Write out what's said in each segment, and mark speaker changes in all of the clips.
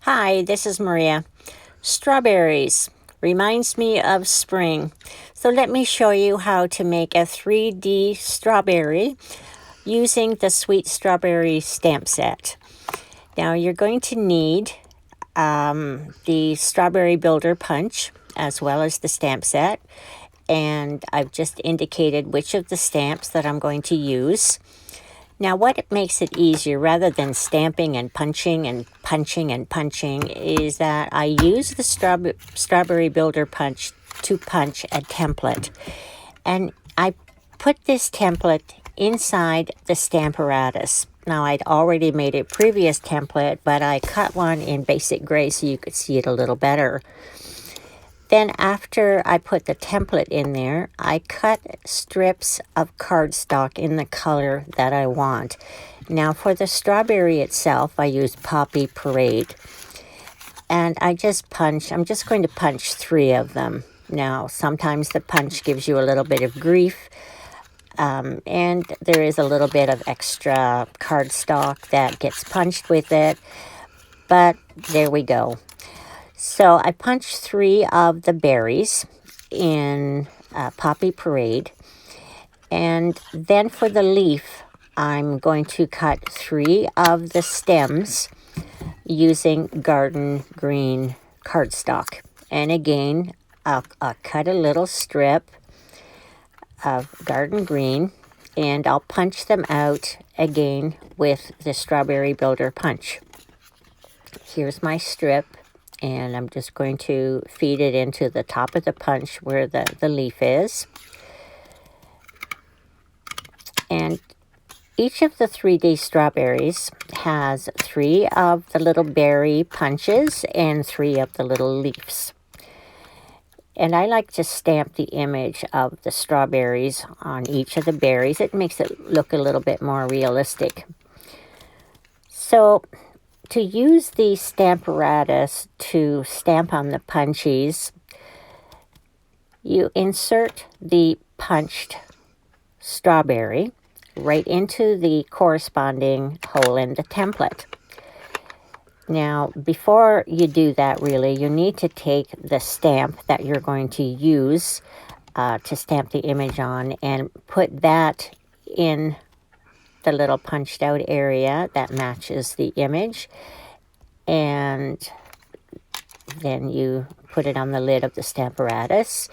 Speaker 1: Hi, this is Maria. Strawberries reminds me of spring. So let me show you how to make a 3D strawberry using the Sweet Strawberry stamp set. Now you're going to need the Strawberry Builder punch as well as the stamp set. And I've just indicated which of the stamps that I'm going to use. Now, what makes it easier rather than stamping and punching and punching and punching is that I use the Strawberry Builder punch to punch a template. And I put this template inside the Stamparatus. Now, I'd already made a previous template, but I cut one in basic gray so you could see it a little better. Then after I put the template in there, I cut strips of cardstock in the color that I want. Now for the strawberry itself, I use Poppy Parade. And I'm just going to punch 3 of them. Now sometimes the punch gives you a little bit of grief. And there is a little bit of extra cardstock that gets punched with it. But there we go. So I punched 3 of the berries in Poppy Parade. And then for the leaf, I'm going to cut 3 of the stems using garden green cardstock. And again, I'll cut a little strip of garden green and I'll punch them out again with the Strawberry Builder punch. Here's my strip. And I'm just going to feed it into the top of the punch where the leaf is. And each of the 3D strawberries has 3 of the little berry punches and 3 of the little leaves. And I like to stamp the image of the strawberries on each of the berries. It makes it look a little bit more realistic. So to use the Stamparatus to stamp on the punchies, you insert the punched strawberry right into the corresponding hole in the template. Now, before you do that, really, you need to take the stamp that you're going to use to stamp the image on and put that in the little punched out area that matches the image, and then you put it on the lid of the Stamparatus,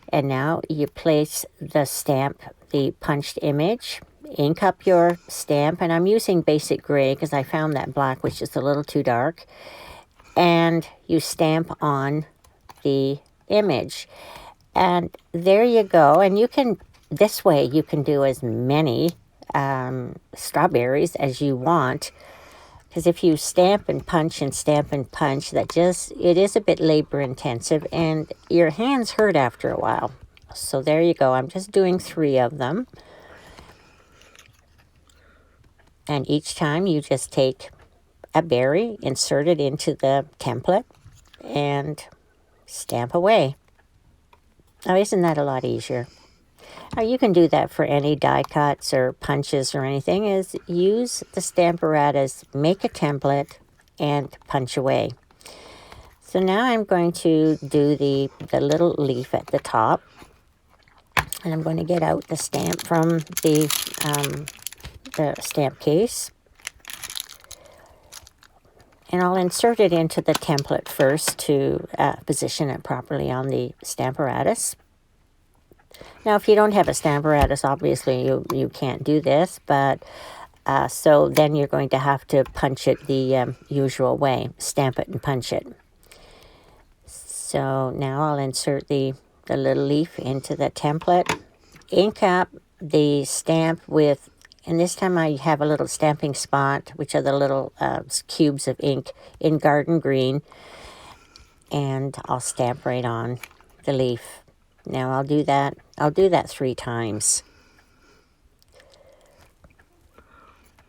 Speaker 1: and now you place the stamp, the punched image, ink up your stamp, and I'm using basic gray because I found that black was just a little too dark, and you stamp on the image, and there you go. And you can, this way you can do as many strawberries as you want, because if you stamp and punch and stamp and punch, it is a bit labor intensive and your hands hurt after a while. So there you go. I'm just doing 3 of them, and each time you just take a berry, insert it into the template, and stamp away. Now isn't that a lot easier? Now you can do that for any die cuts or punches or anything, is use the Stamparatus, make a template, and punch away. So now I'm going to do the little leaf at the top. And I'm going to get out the stamp from the stamp case. And I'll insert it into the template first to position it properly on the Stamparatus. Now, if you don't have a Stamparatus, obviously you can't do this, but so then you're going to have to punch it the usual way, stamp it and punch it. So now I'll insert the little leaf into the template, ink up the stamp with, and this time I have a little stamping spot, which are the little cubes of ink in garden green, and I'll stamp right on the leaf. Now I'll do that 3 times.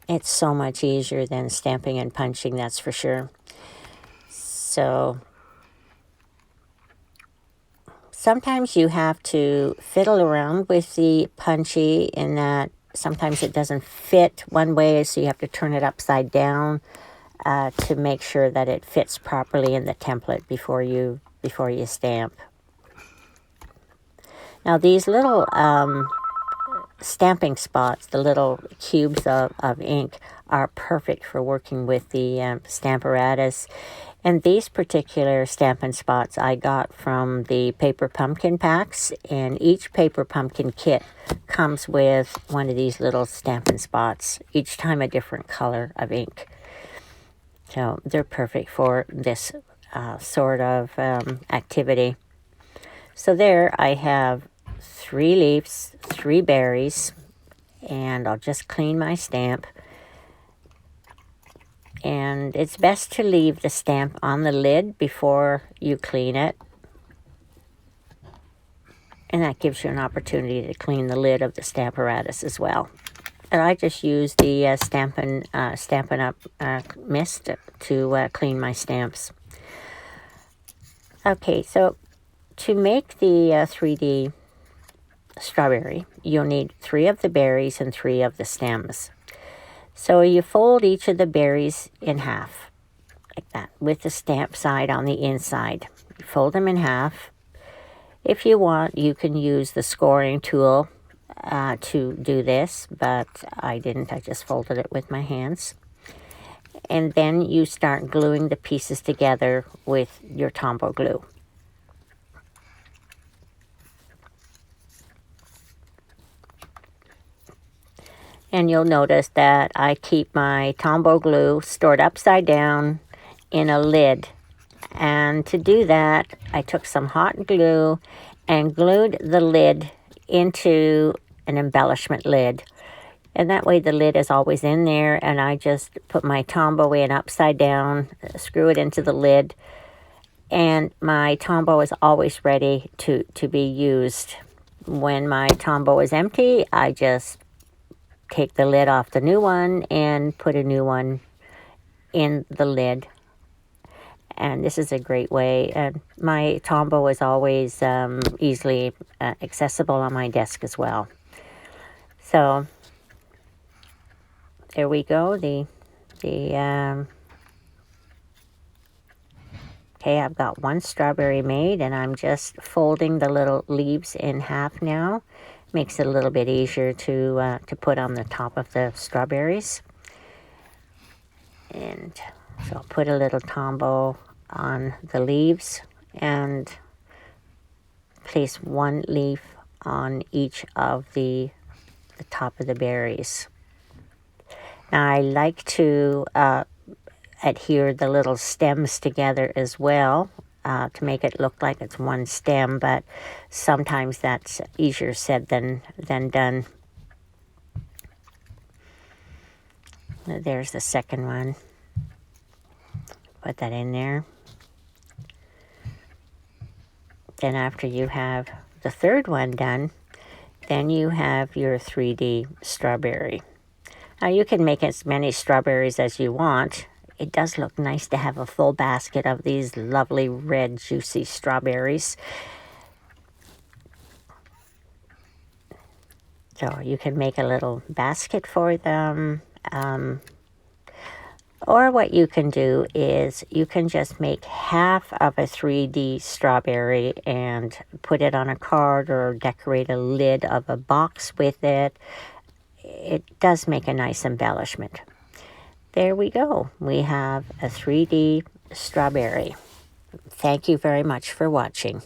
Speaker 1: It's so much easier than stamping and punching, that's for sure. So sometimes you have to fiddle around with the punchy in that sometimes it doesn't fit one way, so you have to turn it upside down. to make sure that it fits properly in the template before you stamp. Now these little stamping spots, the little cubes of ink, are perfect for working with the Stamparatus. And these particular Stampin' Spots I got from the Paper Pumpkin packs, and each Paper Pumpkin kit comes with one of these little Stampin' Spots, each time a different color of ink. So they're perfect for this sort of activity. So there I have 3 leaves, 3 berries, and I'll just clean my stamp. And it's best to leave the stamp on the lid before you clean it. And that gives you an opportunity to clean the lid of the Stamparatus as well. And I just use the Stampin' Up mist to clean my stamps. Okay, so to make the 3D strawberry, you'll need 3 of the berries and 3 of the stems. So you fold each of the berries in half, like that, with the stamp side on the inside. You fold them in half. If you want, you can use the scoring tool to do this, but I didn't. I just folded it with my hands. And then you start gluing the pieces together with your Tombow glue. And you'll notice that I keep my Tombow glue stored upside down in a lid. And to do that, I took some hot glue and glued the lid into an embellishment lid. And that way the lid is always in there, and I just put my Tombow in upside down, screw it into the lid, and my Tombow is always ready to be used. When my Tombow is empty, I just take the lid off the new one and put a new one in the lid. And this is a great way. My Tombow is always easily accessible on my desk as well. So there we go. Okay, I've got 1 strawberry made, and I'm just folding the little leaves in half now. Makes it a little bit easier to put on the top of the strawberries. And so I'll put a little Tombow on the leaves and place 1 leaf on each of the top of the berries. Now I like to adhere the little stems together as well, to make it look like it's 1 stem, but sometimes that's easier said than done. There's the second one. Put that in there. Then after you have the third one done, then you have your 3D strawberry. Now you can make as many strawberries as you want. It does look nice to have a full basket of these lovely red juicy strawberries. So you can make a little basket for them. Or what you can do is you can just make half of a 3D strawberry and put it on a card or decorate a lid of a box with it. It does make a nice embellishment. There we go. We have a 3D strawberry. Thank you very much for watching.